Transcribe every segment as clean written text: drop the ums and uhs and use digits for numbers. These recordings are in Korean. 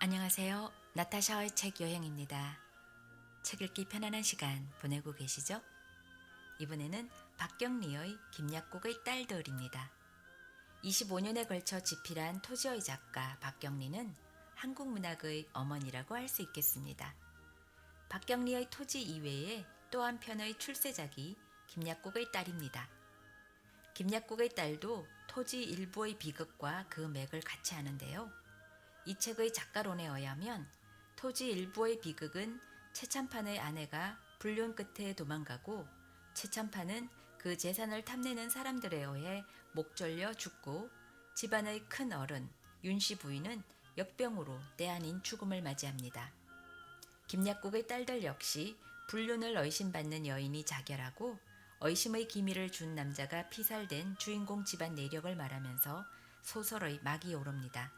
안녕하세요. 나타샤의 책 여행입니다. 책 읽기 편안한 시간 보내고 계시죠? 이번에는 박경리의 김약국의 딸들입니다. 25년에 걸쳐 집필한 토지의 작가 박경리는 한국 문학의 어머니라고 할 수 있겠습니다. 박경리의 토지 이외에 또 한 편의 출세작이 김약국의 딸입니다. 김약국의 딸도 토지 일부의 비극과 그 맥을 같이 하는데요. 이 책의 작가론에 의하면 토지 일부의 비극은 최참판의 아내가 불륜 끝에 도망가고 최참판은 그 재산을 탐내는 사람들에 의해 목 졸려 죽고 집안의 큰 어른 윤씨 부인은 역병으로 때 아닌 죽음을 맞이합니다. 김약국의 딸들 역시 불륜을 의심받는 여인이 자결하고 의심의 기미를 준 남자가 피살된 주인공 집안 내력을 말하면서 소설의 막이 오릅니다.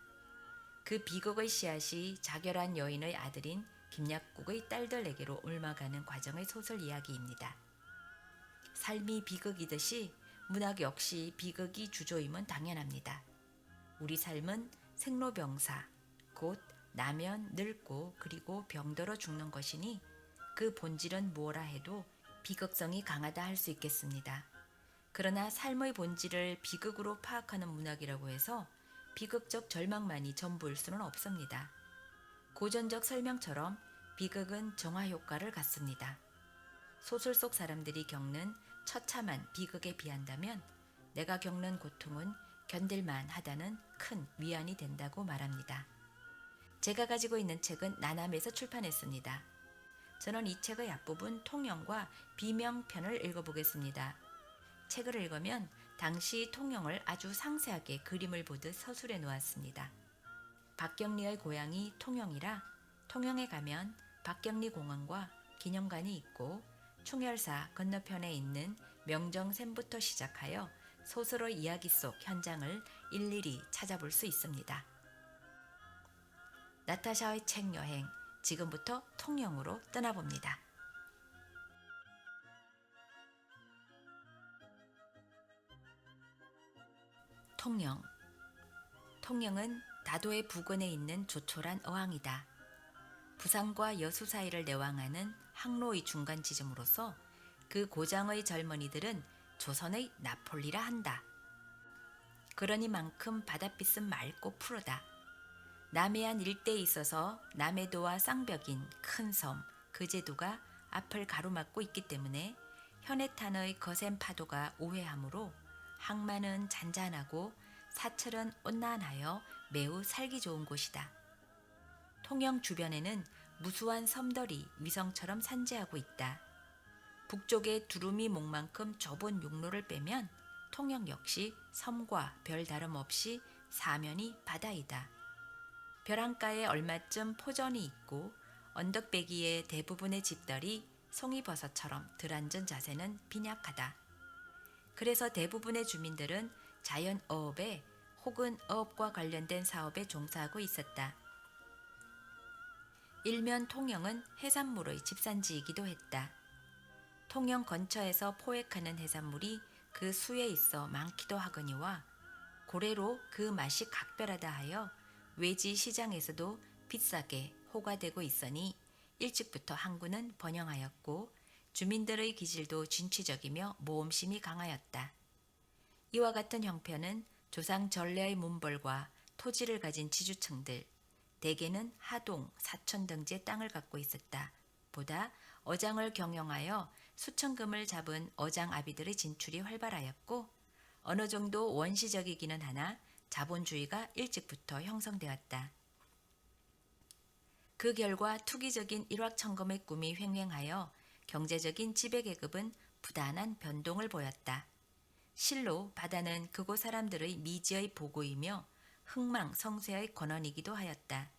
그 비극의 씨앗이 자결한 여인의 아들인 김약국의 딸들에게로 옮아가는 과정의 소설 이야기입니다. 삶이 비극이듯이 문학 역시 비극이 주조임은 당연합니다. 우리 삶은 생로병사, 곧 나면 늙고 그리고 병들어 죽는 것이니 그 본질은 뭐라 해도 비극성이 강하다 할 수 있겠습니다. 그러나 삶의 본질을 비극으로 파악하는 문학이라고 해서 비극적 절망만이 전부일 수는 없습니다. 고전적 설명처럼 비극은 정화 효과를 갖습니다. 소설 속 사람들이 겪는 처참한 비극에 비한다면 내가 겪는 고통은 견딜만 하다는 큰 위안이 된다고 말합니다. 제가 가지고 있는 책은 나남에서 출판했습니다. 저는 이 책의 앞부분 통영과 비명편을 읽어보겠습니다. 책을 읽으면 당시 통영을 아주 상세하게 그림을 보듯 서술해 놓았습니다. 박경리의 고향이 통영이라 통영에 가면 박경리 공원과 기념관이 있고 충혈사 건너편에 있는 명정샘부터 시작하여 소설의 이야기 속 현장을 일일이 찾아볼 수 있습니다. 나타샤의 책 여행, 지금부터 통영으로 떠나봅니다. 통영. 통영은 다도의 부근에 있는 조촐한 어항이다. 부산과 여수 사이를 내왕하는 항로의 중간 지점으로서 그 고장의 젊은이들은 조선의 나폴리라 한다. 그러니만큼 바닷빛은 맑고 푸르다. 남해안 일대에 있어서 남해도와 쌍벽인 큰 섬, 그제도가 앞을 가로막고 있기 때문에 현해탄의 거센 파도가 우회하므로 항만은 잔잔하고 사철은 온난하여 매우 살기 좋은 곳이다. 통영 주변에는 무수한 섬들이 위성처럼 산재하고 있다. 북쪽의 두루미 목만큼 좁은 육로를 빼면 통영 역시 섬과 별 다름없이 사면이 바다이다. 벼랑가에 얼마쯤 포전이 있고 언덕배기의 대부분의 집들이 송이버섯처럼 들앉은 자세는 빈약하다. 그래서 대부분의 주민들은 자연어업에 혹은 어업과 관련된 사업에 종사하고 있었다. 일면 통영은 해산물의 집산지이기도 했다. 통영 근처에서 포획하는 해산물이 그 수에 있어 많기도 하거니와 고래로 그 맛이 각별하다 하여 외지 시장에서도 비싸게 호가되고 있으니 일찍부터 항구는 번영하였고 주민들의 기질도 진취적이며 모험심이 강하였다. 이와 같은 형편은 조상 전래의 문벌과 토지를 가진 지주층들, 대개는 하동, 사천 등지의 땅을 갖고 있었다. 보다 어장을 경영하여 수천금을 잡은 어장 아비들의 진출이 활발하였고 어느 정도 원시적이기는 하나 자본주의가 일찍부터 형성되었다. 그 결과 투기적인 일확천금의 꿈이 횡행하여 경제적인 지배계급은 부단한 변동을 보였다. 실로 바다는 그곳 사람들의 미지의 보고이며 흥망성쇠의 권원이기도 하였다.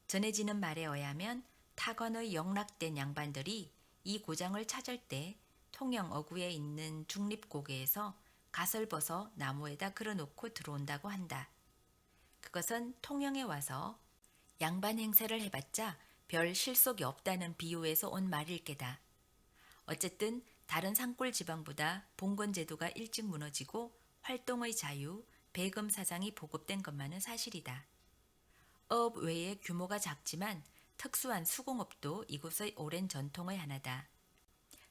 전해지는 말에 의하면 타건의 영락된 양반들이 이 고장을 찾을 때 통영 어구에 있는 중립고개에서 갓을 벗어 나무에다 걸어놓고 들어온다고 한다. 그것은 통영에 와서 양반 행세를 해봤자 별 실속이 없다는 비유에서 온 말일 게다. 어쨌든 다른 산골 지방보다 봉건 제도가 일찍 무너지고 활동의 자유, 배금 사상이 보급된 것만은 사실이다. 업 외에 규모가 작지만 특수한 수공업도 이곳의 오랜 전통의 하나다.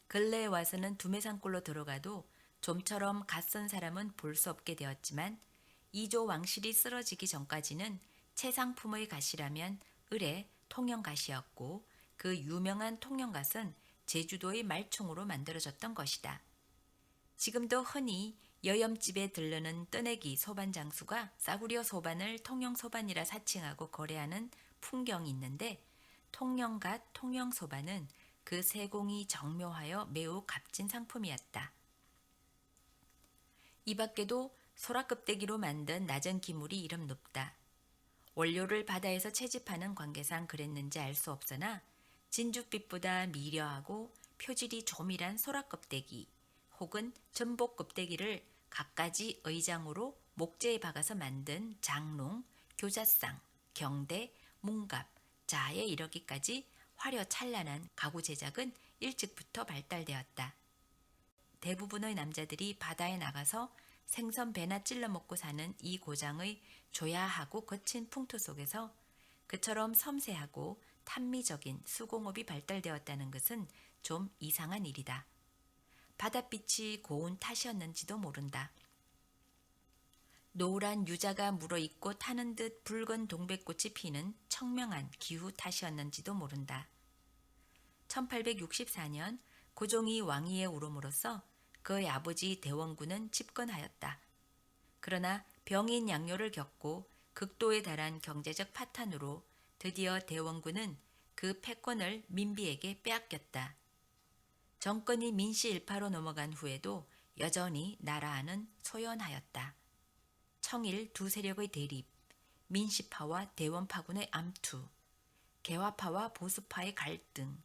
근래에 와서는 두메산골로 들어가도 좀처럼 갓선 사람은 볼 수 없게 되었지만 이조 왕실이 쓰러지기 전까지는 최상품의 갓이라면 을의 통영갓이었고 그 유명한 통영갓은 제주도의 말총으로 만들어졌던 것이다. 지금도 흔히 여염집에 들르는 뜨내기 소반 장수가 싸구려 소반을 통영소반이라 사칭하고 거래하는 풍경이 있는데 통영갓 통영소반은 그 세공이 정묘하여 매우 값진 상품이었다. 이 밖에도 소라껍데기로 만든 낮은 기물이 이름 높다. 원료를 바다에서 채집하는 관계상 그랬는지 알 수 없으나 진주빛보다 미려하고 표질이 조밀한 소라껍데기 혹은 전복껍데기를 갖가지 의장으로 목재에 박아서 만든 장롱, 교자상, 경대, 문갑, 자에 이르기까지 화려찬란한 가구 제작은 일찍부터 발달되었다. 대부분의 남자들이 바다에 나가서 생선 배나 찔러 먹고 사는 이 고장의 조야하고 거친 풍토 속에서 그처럼 섬세하고 탄미적인 수공업이 발달되었다는 것은 좀 이상한 일이다. 바닷빛이 고운 탓이었는지도 모른다. 노란 유자가 물어있고 타는 듯 붉은 동백꽃이 피는 청명한 기후 탓이었는지도 모른다. 1864년 고종이 왕위에 오름으로써 그의 아버지 대원군은 집권하였다. 그러나 병인 양요를 겪고 극도에 달한 경제적 파탄으로 드디어 대원군은 그 패권을 민비에게 빼앗겼다. 정권이 민씨일파로 넘어간 후에도 여전히 나라 안은 소연하였다. 청일 두 세력의 대립, 민씨파와 대원파군의 암투, 개화파와 보수파의 갈등,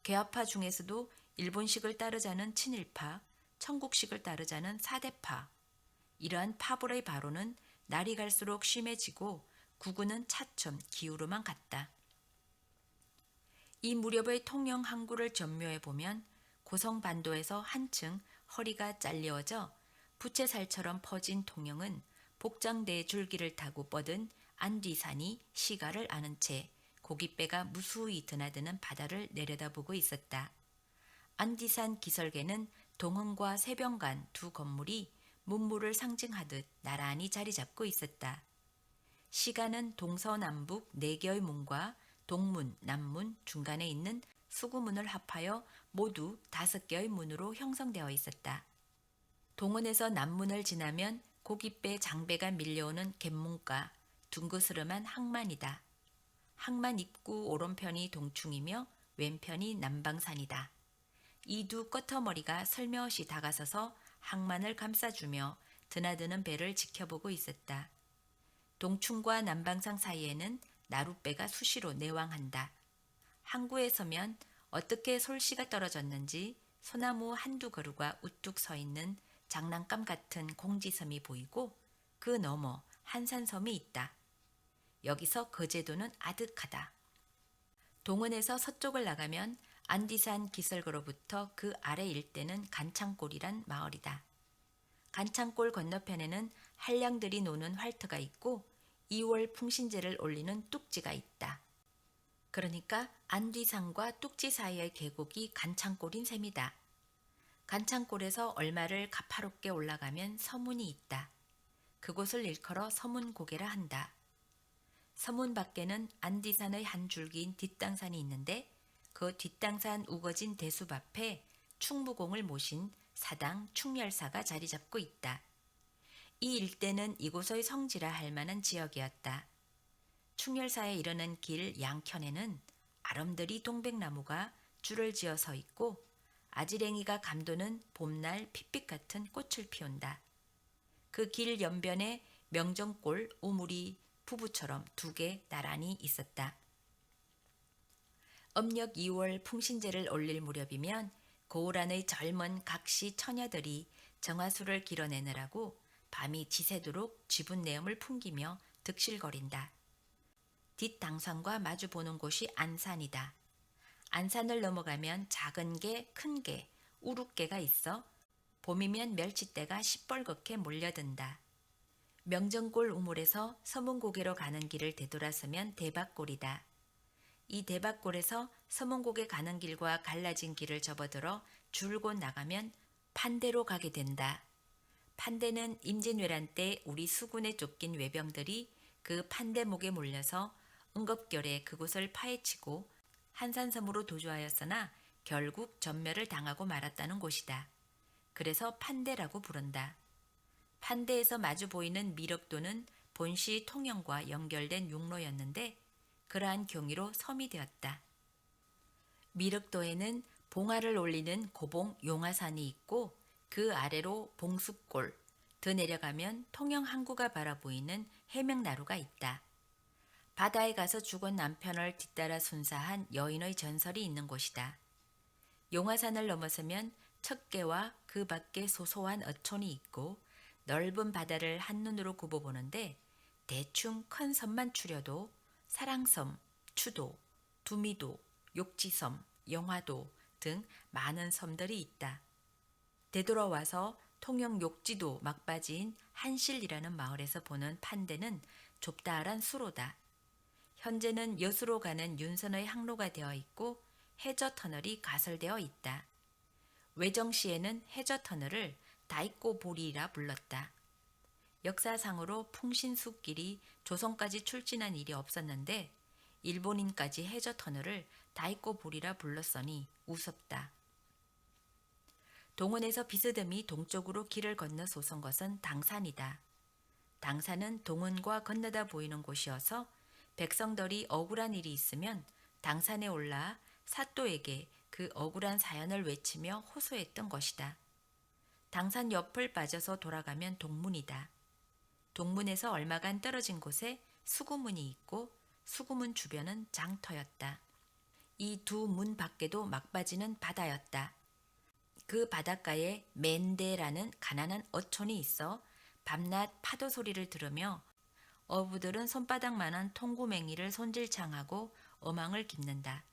개화파 중에서도 일본식을 따르자는 친일파, 청국식을 따르자는 사대파, 이러한 파벌의 발언은 날이 갈수록 심해지고 국군은 차츰 기우로만 갔다. 이 무렵의 통영 항구를 전묘해 보면 고성반도에서 한층 허리가 잘려져 부채살처럼 퍼진 통영은 복장대 줄기를 타고 뻗은 안뒤산이 시가를 아는 채 고깃배가 무수히 드나드는 바다를 내려다보고 있었다. 안뒤산 기슭에는 동흥과 세병간 두 건물이 문물을 상징하듯 나란히 자리 잡고 있었다. 시가는 동서남북 4개의 문과 동문, 남문, 중간에 있는 수구문을 합하여 모두 5개의 문으로 형성되어 있었다. 동원에서 남문을 지나면 고깃배 장배가 밀려오는 갯문가, 둥그스름한 항만이다. 항만 입구 오른편이 동충이며 왼편이 남방산이다. 이 두 꺼터머리가 슬며시 다가서서 항만을 감싸주며 드나드는 배를 지켜보고 있었다. 동충과 남방산 사이에는 나룻배가 수시로 내왕한다. 항구에 서면 어떻게 솔씨가 떨어졌는지 소나무 한두 그루가 우뚝 서 있는 장난감 같은 공지섬이 보이고 그 너머 한산섬이 있다. 여기서 거제도는 아득하다. 동원에서 서쪽을 나가면 안디산 기슭으로부터 그 아래 일대는 간창골이란 마을이다. 간창골 건너편에는 한량들이 노는 활터가 있고 2월 풍신제를 올리는 뚝지가 있다. 그러니까 안뒤산과 뚝지 사이의 계곡이 간창골인 셈이다. 간창골에서 얼마를 가파롭게 올라가면 서문이 있다. 그곳을 일컬어 서문고개라 한다. 서문 밖에는 안뒤산의 한 줄기인 뒷당산이 있는데 그 뒷당산 우거진 대숲 앞에 충무공을 모신 사당 충렬사가 자리 잡고 있다. 이 일대는 이곳의 성지라 할 만한 지역이었다. 충렬사에 이르는 길 양편에는 아름드리 동백나무가 줄을 지어 서 있고 아지랭이가 감도는 봄날 핏빛 같은 꽃을 피운다. 그 길 연변에 명정골 우물이 부부처럼 2개 나란히 있었다. 음력 2월 풍신제를 올릴 무렵이면 고을안의 젊은 각시 처녀들이 정화수를 길어내느라고 밤이 지새도록 쥐분 내음을 풍기며 득실거린다. 뒷당산과 마주보는 곳이 안산이다. 안산을 넘어가면 작은 개, 큰 개, 우룩개가 있어 봄이면 멸치떼가 시뻘겋게 몰려든다. 명정골 우물에서 서문고개로 가는 길을 되돌아서면 대박골이다. 이 대박골에서 서문고개 가는 길과 갈라진 길을 접어들어 줄곧 나가면 판대로 가게 된다. 판대는 임진왜란 때 우리 수군에 쫓긴 외병들이 그 판대목에 몰려서 응급결에 그곳을 파헤치고 한산섬으로 도주하였으나 결국 전멸을 당하고 말았다는 곳이다. 그래서 판대라고 부른다. 판대에서 마주 보이는 미륵도는 본시 통영과 연결된 육로였는데 그러한 경위로 섬이 되었다. 미륵도에는 봉화를 올리는 고봉 용화산이 있고 그 아래로 봉숲골, 더 내려가면 통영 항구가 바라보이는 해명나루가 있다. 바다에 가서 죽은 남편을 뒤따라 순사한 여인의 전설이 있는 곳이다. 용화산을 넘어서면 척계와 그 밖에 소소한 어촌이 있고 넓은 바다를 한눈으로 굽어보는데 대충 큰 섬만 추려도 사랑섬, 추도, 두미도, 욕지섬, 영화도 등 많은 섬들이 있다. 되돌아와서 통영 욕지도 막바지인 한실이라는 마을에서 보는 판대는 좁다란 수로다. 현재는 여수로 가는 윤선의 항로가 되어 있고 해저터널이 가설되어 있다. 외정시에는 해저터널을 다이꼬보리라 불렀다. 역사상으로 풍신수길이 조선까지 출진한 일이 없었는데 일본인까지 해저터널을 다이꼬보리라 불렀으니 우습다. 동원에서 비스듬히 동쪽으로 길을 건너 솟은 것은 당산이다. 당산은 동원과 건너다 보이는 곳이어서 백성들이 억울한 일이 있으면 당산에 올라 사또에게 그 억울한 사연을 외치며 호소했던 것이다. 당산 옆을 빠져서 돌아가면 동문이다. 동문에서 얼마간 떨어진 곳에 수구문이 있고 수구문 주변은 장터였다. 이 두 문 밖에도 막바지는 바다였다. 그 바닷가에 맨대라는 가난한 어촌이 있어 밤낮 파도 소리를 들으며 어부들은 손바닥만한 통구맹이를 손질창하고 어망을 깁는다.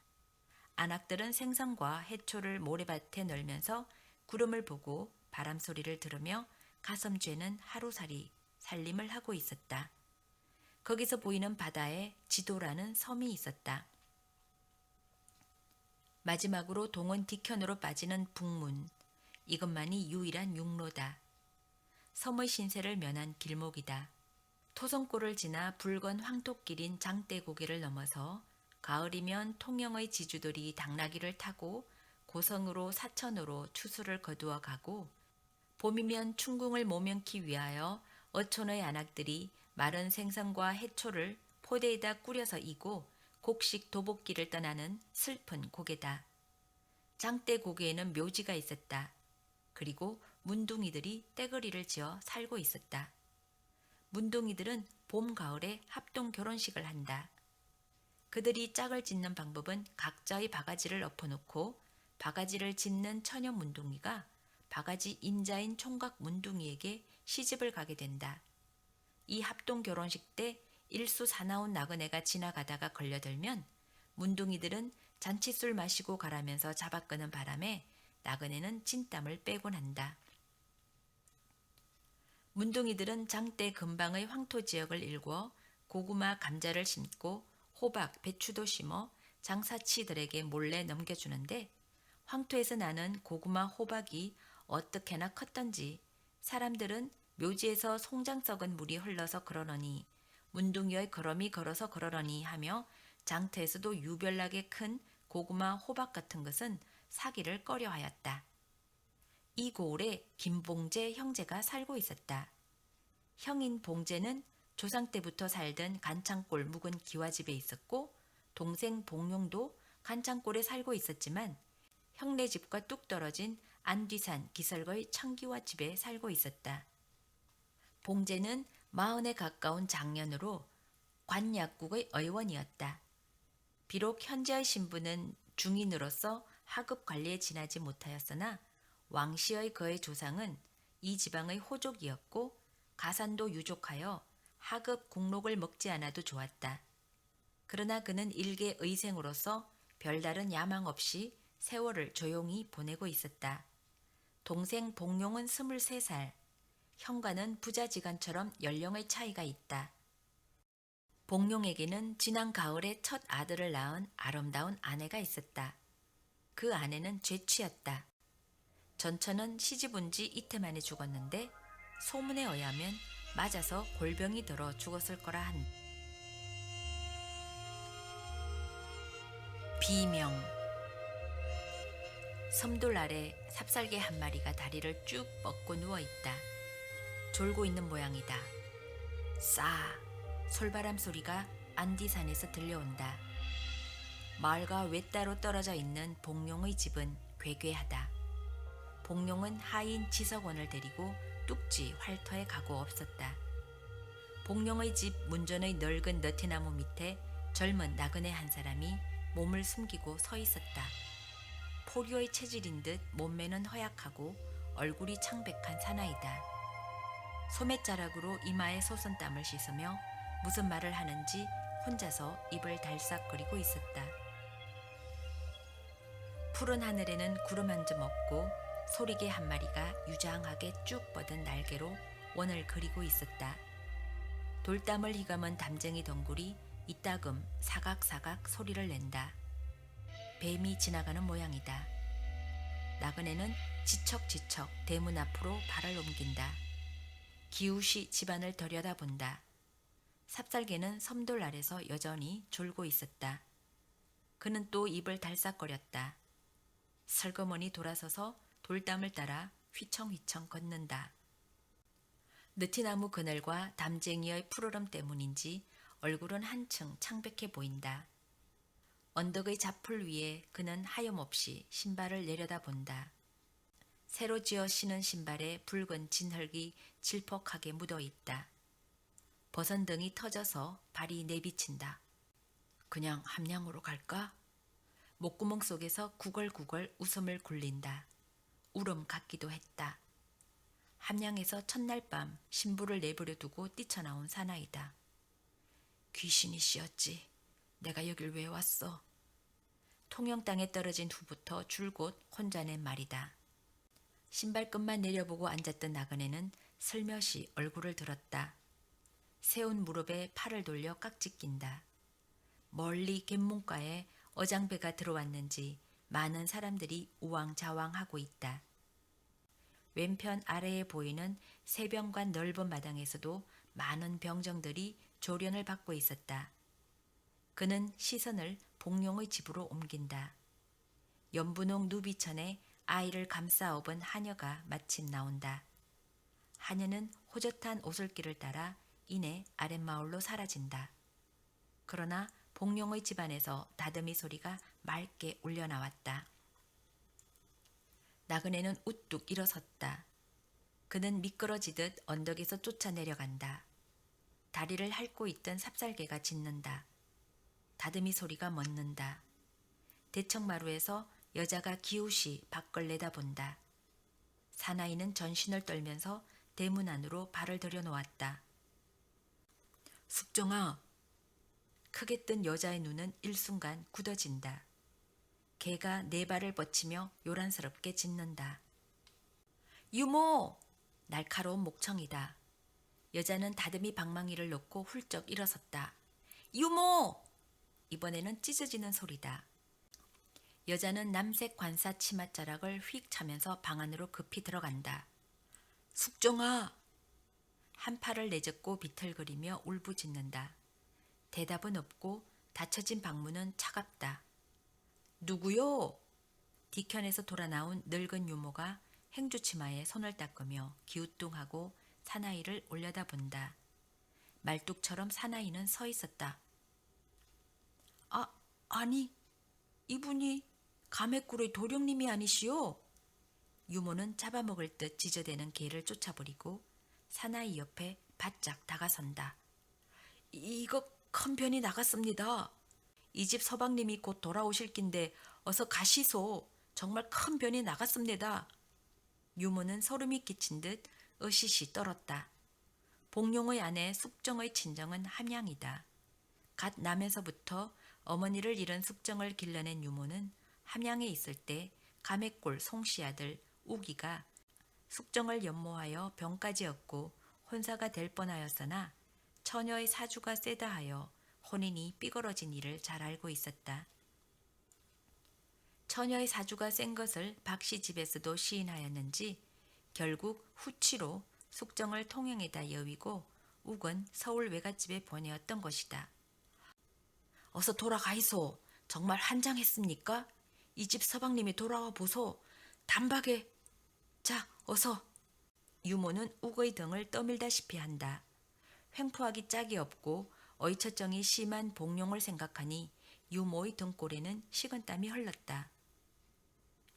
안악들은 생선과 해초를 모래밭에 널면서 구름을 보고 바람 소리를 들으며 가슴 죄는 하루살이 살림을 하고 있었다. 거기서 보이는 바다에 지도라는 섬이 있었다. 마지막으로 동원 뒤편으로 빠지는 북문, 이것만이 유일한 육로다. 섬의 신세를 면한 길목이다. 토성골을 지나 붉은 황토길인 장대고개를 넘어서 가을이면 통영의 지주들이 당나귀를 타고 고성으로 사천으로 추수를 거두어 가고 봄이면 춘궁을 모면기 위하여 어촌의 안악들이 마른 생선과 해초를 포대에다 꾸려서 이고 곡식 도복길을 떠나는 슬픈 고개다. 장대 고개에는 묘지가 있었다. 그리고 문둥이들이 떼거리를 지어 살고 있었다. 문둥이들은 봄, 가을에 합동 결혼식을 한다. 그들이 짝을 짓는 방법은 각자의 바가지를 엎어놓고 바가지를 짓는 처녀 문둥이가 바가지 인자인 총각 문둥이에게 시집을 가게 된다. 이 합동 결혼식 때 일수 사나운 나그네가 지나가다가 걸려들면 문둥이들은 잔칫술 마시고 가라면서 잡아끄는 바람에 나그네는 진땀을 빼곤 한다. 문둥이들은 장대 근방의 황토 지역을 일궈 고구마, 감자를 심고 호박, 배추도 심어 장사치들에게 몰래 넘겨주는데 황토에서 나는 고구마, 호박이 어떻게나 컸던지 사람들은 묘지에서 송장 썩은 물이 흘러서 그러느니 문둥이의 걸음이 걸어서 그러려니 하며 장터에서도 유별나게 큰 고구마, 호박 같은 것은 사기를 꺼려하였다. 이 고을에 김봉재 형제가 살고 있었다. 형인 봉재는 조상 때부터 살던 간창골 묵은 기와집에 있었고 동생 봉용도 간창골에 살고 있었지만 형네 집과 뚝 떨어진 안뒤산 기설거의 청기와집에 살고 있었다. 봉재는 40에 가까운 장년으로 관약국의 의원이었다. 비록 현재의 신분은 중인으로서 하급 관리에 지나지 못하였으나 왕씨의 그의 조상은 이 지방의 호족이었고 가산도 유족하여 하급 국록을 먹지 않아도 좋았다. 그러나 그는 일개 의생으로서 별다른 야망 없이 세월을 조용히 보내고 있었다. 동생 봉용은 23살, 형과는 부자지간처럼 연령의 차이가 있다. 복룡에게는 지난 가을에 첫 아들을 낳은 아름다운 아내가 있었다. 그 아내는 죄취였다. 전처는 시집 온 지 이틀 만에 죽었는데 소문에 의하면 맞아서 골병이 들어 죽었을 거라 한. 비명. 섬돌 아래 삽살개 한 마리가 다리를 쭉 뻗고 누워있다. 졸고 있는 모양이다. 싸 솔바람 소리가 안디산에서 들려온다. 마을과 외따로 떨어져 있는 복룡의 집은 괴괴하다. 복룡은 하인 지석원을 데리고 뚝지 활터에 가고 없었다. 복룡의 집 문전의 넓은 너티나무 밑에 젊은 나그네 한 사람이 몸을 숨기고 서 있었다. 포류의 체질인 듯 몸매는 허약하고 얼굴이 창백한 사나이다. 소매자락으로 이마에 솟은 땀을 씻으며 무슨 말을 하는지 혼자서 입을 달싹거리고 있었다. 푸른 하늘에는 구름 한 점 없고 소리개 한 마리가 유장하게 쭉 뻗은 날개로 원을 그리고 있었다. 돌담을 휘감은 담쟁이 덩굴이 이따금 사각사각 소리를 낸다. 뱀이 지나가는 모양이다. 나그네는 지척지척 대문 앞으로 발을 옮긴다. 기우시 집안을 들여다본다. 삽살개는 섬돌 아래서 여전히 졸고 있었다. 그는 또 입을 달싹거렸다. 슬그머니 돌아서서 돌담을 따라 휘청휘청 걷는다. 느티나무 그늘과 담쟁이의 푸르름 때문인지 얼굴은 한층 창백해 보인다. 언덕의 자풀 위에 그는 하염없이 신발을 내려다본다. 새로 지어 신은 신발에 붉은 진흙이 질퍽하게 묻어있다. 버선등이 터져서 발이 내비친다. 그냥 함량으로 갈까? 목구멍 속에서 구걸구걸 웃음을 굴린다. 울음 같기도 했다. 함량에서 첫날 밤 신부를 내버려 두고 뛰쳐나온 사나이다. 귀신이 씌었지. 내가 여길 왜 왔어? 통영 땅에 떨어진 후부터 줄곧 혼자 낸 말이다. 신발끈만 내려보고 앉았던 나그네는 슬며시 얼굴을 들었다. 세운 무릎에 팔을 돌려 깍지 낀다. 멀리 갯문가에 어장배가 들어왔는지 많은 사람들이 우왕좌왕하고 있다. 왼편 아래에 보이는 세병관 넓은 마당에서도 많은 병정들이 조련을 받고 있었다. 그는 시선을 복룡의 집으로 옮긴다. 연분홍 누비천에 아이를 감싸 업은 하녀가 마침 나온다. 하녀는 호젓한 오솔길을 따라 이내 아랫마을로 사라진다. 그러나 복룡의 집안에서 다듬이 소리가 맑게 울려나왔다. 나그네는 우뚝 일어섰다. 그는 미끄러지듯 언덕에서 쫓아내려간다. 다리를 핥고 있던 삽살개가 짖는다. 다듬이 소리가 멎는다. 대청마루에서 여자가 기우시 밖을 내다본다. 사나이는 전신을 떨면서 대문 안으로 발을 들여놓았다. 숙정아! 크게 뜬 여자의 눈은 일순간 굳어진다. 개가 네 발을 뻗치며 요란스럽게 짖는다. 유모! 날카로운 목청이다. 여자는 다듬이 방망이를 놓고 훌쩍 일어섰다. 유모! 이번에는 찢어지는 소리다. 여자는 남색 관사 치맛자락을 휙 차면서 방 안으로 급히 들어간다. 숙정아! 한 팔을 내젓고 비틀거리며 울부짖는다. 대답은 없고 닫혀진 방문은 차갑다. 누구요? 뒤편에서 돌아 나온 늙은 유모가 행주치마에 손을 닦으며 기우뚱하고 사나이를 올려다본다. 말뚝처럼 사나이는 서 있었다. 아니, 이분이 가맥굴의 도령님이 아니시오? 유모는 잡아먹을 듯 지저대는 개를 쫓아버리고 사나이 옆에 바짝 다가선다. 이거 큰 편이 나갔습니다. 이 집 서방님이 곧 돌아오실 낀데 어서 가시소. 정말 큰 편이 나갔습니다. 유모는 소름이 끼친 듯 으시시 떨었다. 복룡의 아내 숙정의 친정은 함양이다. 갓 나면서부터 어머니를 잃은 숙정을 길러낸 유모는 함양에 있을 때 가맥골 송씨 아들 우기가 숙정을 연모하여 병까지 얻고 혼사가 될 뻔하였으나 처녀의 사주가 세다 하여 혼인이 삐그러진 일을 잘 알고 있었다. 처녀의 사주가 센 것을 박씨 집에서도 시인하였는지 결국 후치로 숙정을 통영에다 여위고 욱은 서울 외갓집에 보내었던 것이다. 어서 돌아가이소. 정말 한장했습니까? 이 집 서방님이 돌아와 보소. 단박에. 자, 어서. 유모는 욱의 등을 떠밀다시피 한다. 횡포하기 짝이 없고 어이처정이 심한 복룡을 생각하니 유모의 등골에는 식은땀이 흘렀다.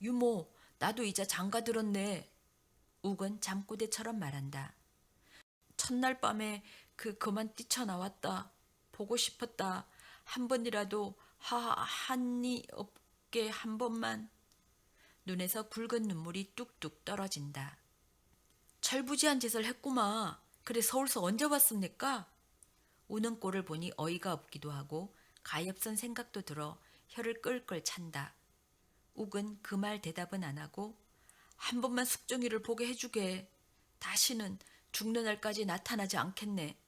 유모, 나도 이제 장가 들었네. 욱은 잠꼬대처럼 말한다. 첫날 밤에 그만 뛰쳐나왔다. 보고 싶었다. 한 번이라도 한이 없게 한 번만. 눈에서 굵은 눈물이 뚝뚝 떨어진다. 철부지한 짓을 했구마. 그래 서울서 언제 왔습니까? 우는 꼴을 보니 어이가 없기도 하고 가엾은 생각도 들어 혀를 끌끌 찬다. 욱은 그 말 대답은 안 하고 한 번만 숙정이를 보게 해주게. 다시는 죽는 날까지 나타나지 않겠네.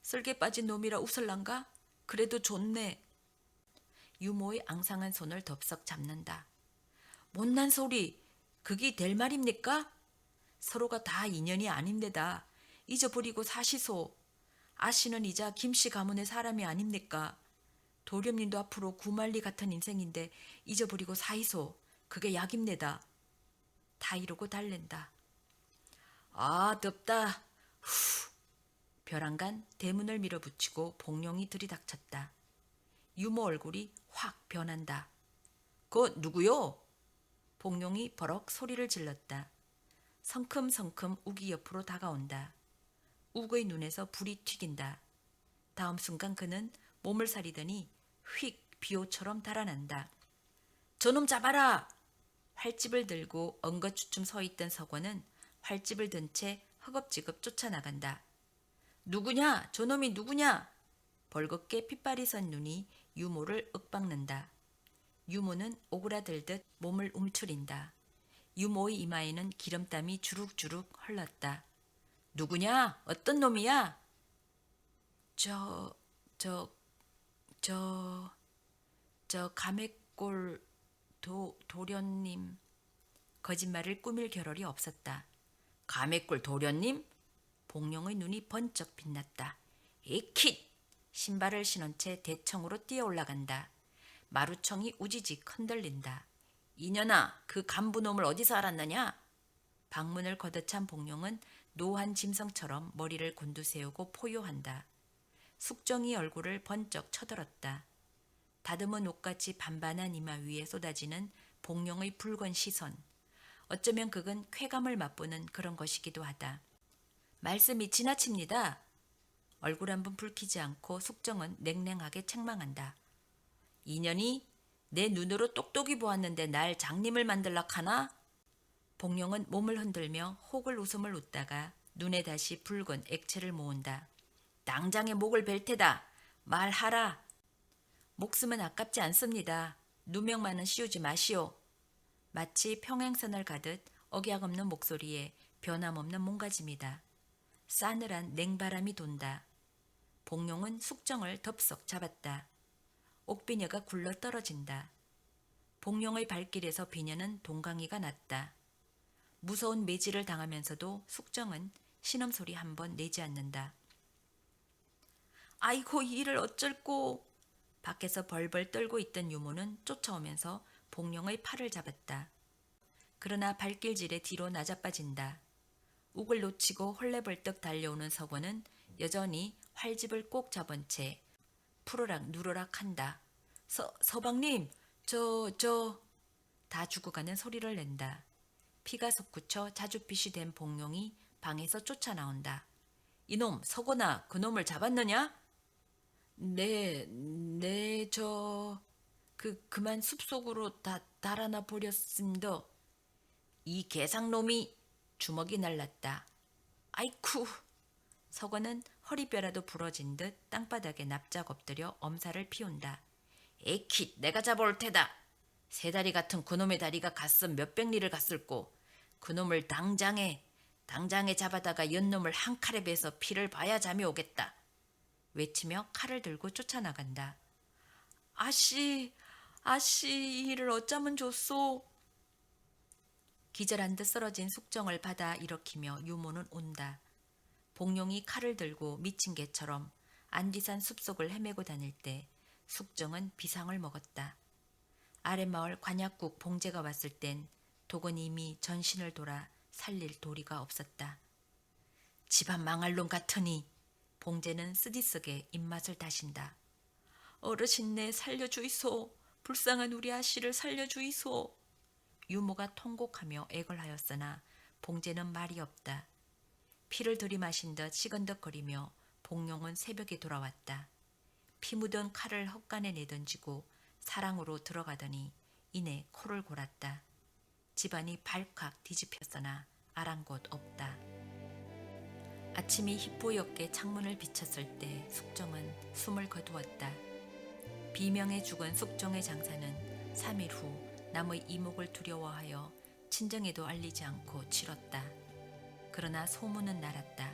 쓸개 빠진 놈이라 웃을란가? 그래도 좋네. 유모의 앙상한 손을 덥석 잡는다. 못난 소리, 그게 될 말입니까? 서로가 다 인연이 아닙니다. 잊어버리고 사시소. 아씨는 이자 김씨 가문의 사람이 아닙니까? 도련님도 앞으로 구말리 같은 인생인데 잊어버리고 사이소. 그게 약입니다. 다 이러고 달랜다. 아, 덥다. 후. 벼랑간 대문을 밀어붙이고 복룡이 들이닥쳤다. 유모 얼굴이 확 변한다. 그 누구요? 복룡이 버럭 소리를 질렀다. 성큼성큼 욱이 옆으로 다가온다. 욱의 눈에서 불이 튀긴다. 다음 순간 그는 몸을 사리더니 휙 비호처럼 달아난다. 저놈 잡아라! 활집을 들고 엉거주춤 서있던 서권은 활집을 든 채 허겁지겁 쫓아나간다. 누구냐? 저놈이 누구냐? 벌겋게 핏발이 선 눈이 유모를 윽박는다. 유모는 오그라들듯 몸을 움츠린다. 유모의 이마에는 기름땀이 주룩주룩 흘렀다. 누구냐? 어떤 놈이야? 저 감액골 도련님. 거짓말을 꾸밀 겨를이 없었다. 감액골 도련님? 복룡의 눈이 번쩍 빛났다. 에킷! 신발을 신은 채 대청으로 뛰어 올라간다. 마루청이 우지직 흔들린다. 이년아, 그 간부놈을 어디서 알았느냐? 방문을 걷어찬 복룡은 노한 짐승처럼 머리를 곤두세우고 포효한다. 숙정이 얼굴을 번쩍 쳐들었다. 다듬은 옷같이 반반한 이마 위에 쏟아지는 복룡의 붉은 시선. 어쩌면 그건 쾌감을 맛보는 그런 것이기도 하다. 말씀이 지나칩니다. 얼굴 한 번 붉히지 않고 숙정은 냉랭하게 책망한다. 이년이 내 눈으로 똑똑히 보았는데 날 장님을 만들라 하나? 복룡은 몸을 흔들며 혹을 웃음을 웃다가 눈에 다시 붉은 액체를 모은다. 당장에 목을 벨 테다. 말하라. 목숨은 아깝지 않습니다. 누명만은 씌우지 마시오. 마치 평행선을 가듯 억약 없는 목소리에 변함없는 몸가짐이다. 싸늘한 냉바람이 돈다. 복룡은 숙정을 덥석 잡았다. 옥비녀가 굴러 떨어진다. 복룡의 발길에서 비녀는 동강이가 났다. 무서운 매질을 당하면서도 숙정은 신음소리 한 번 내지 않는다. 아이고, 이 일을 어쩔꼬. 밖에서 벌벌 떨고 있던 유모는 쫓아오면서 복룡의 팔을 잡았다. 그러나 발길질에 뒤로 낮아빠진다. 욱을 놓치고 헐레벌떡 달려오는 서권은 여전히 활집을 꼭 잡은 채 푸르락 누르락 한다. 서방님, 다 죽어가는 소리를 낸다. 피가 솟구쳐 자줏빛이 된 복룡이 방에서 쫓아나온다. 이놈, 서권아, 그놈을 잡았느냐? 네, 그만 숲속으로 달아나 버렸습니다. 이 개상놈이. 주먹이 날랐다. 아이쿠. 서건은 허리뼈라도 부러진 듯 땅바닥에 납작 엎드려 엄살을 피운다. 에킷, 내가 잡아올 테다. 세 다리 같은 그놈의 다리가 갔음 몇백 리를 갔을꼬. 그놈을 당장에 잡아다가 연놈을 한 칼에 베서 피를 봐야 잠이 오겠다. 외치며 칼을 들고 쫓아나간다. 아씨, 이 일을 어쩌면 좋소. 기절한 듯 쓰러진 숙정을 받아 일으키며 유모는 온다. 복룡이 칼을 들고 미친 개처럼 안디산 숲속을 헤매고 다닐 때 숙정은 비상을 먹었다. 아랫마을 관약국 봉제가 왔을 땐 독은 이미 전신을 돌아 살릴 도리가 없었다. 집안 망할 놈 같으니. 봉제는 쓰디쓰게 입맛을 다신다. 어르신네 살려주이소. 불쌍한 우리 아씨를 살려주이소. 유모가 통곡하며 애걸 하였으나 봉제는 말이 없다. 피를 들이마신 듯 시건덕거리며 복룡은 새벽에 돌아왔다. 피 묻은 칼을 헛간에 내던지고 사랑으로 들어가더니 이내 코를 골았다. 집안이 발칵 뒤집혔으나 아랑곳 없다. 아침이 희뿌옇게 창문을 비쳤을 때 숙정은 숨을 거두었다. 비명에 죽은 숙정의 장사는 3일 후 남의 이목을 두려워하여 친정에도 알리지 않고 치렀다. 그러나 소문은 날았다.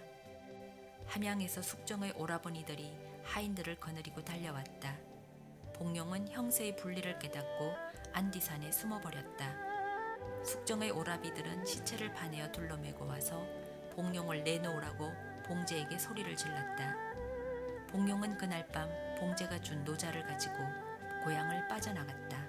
함양에서 숙정의 오라버니들이 하인들을 거느리고 달려왔다. 복룡은 형세의 분리를 깨닫고 안디산에 숨어버렸다. 숙정의 오라비들은 시체를 파내어 둘러매고 와서 복룡을 내놓으라고 봉제에게 소리를 질렀다. 복룡은 그날 밤 봉제가 준 노자를 가지고 고향을 빠져나갔다.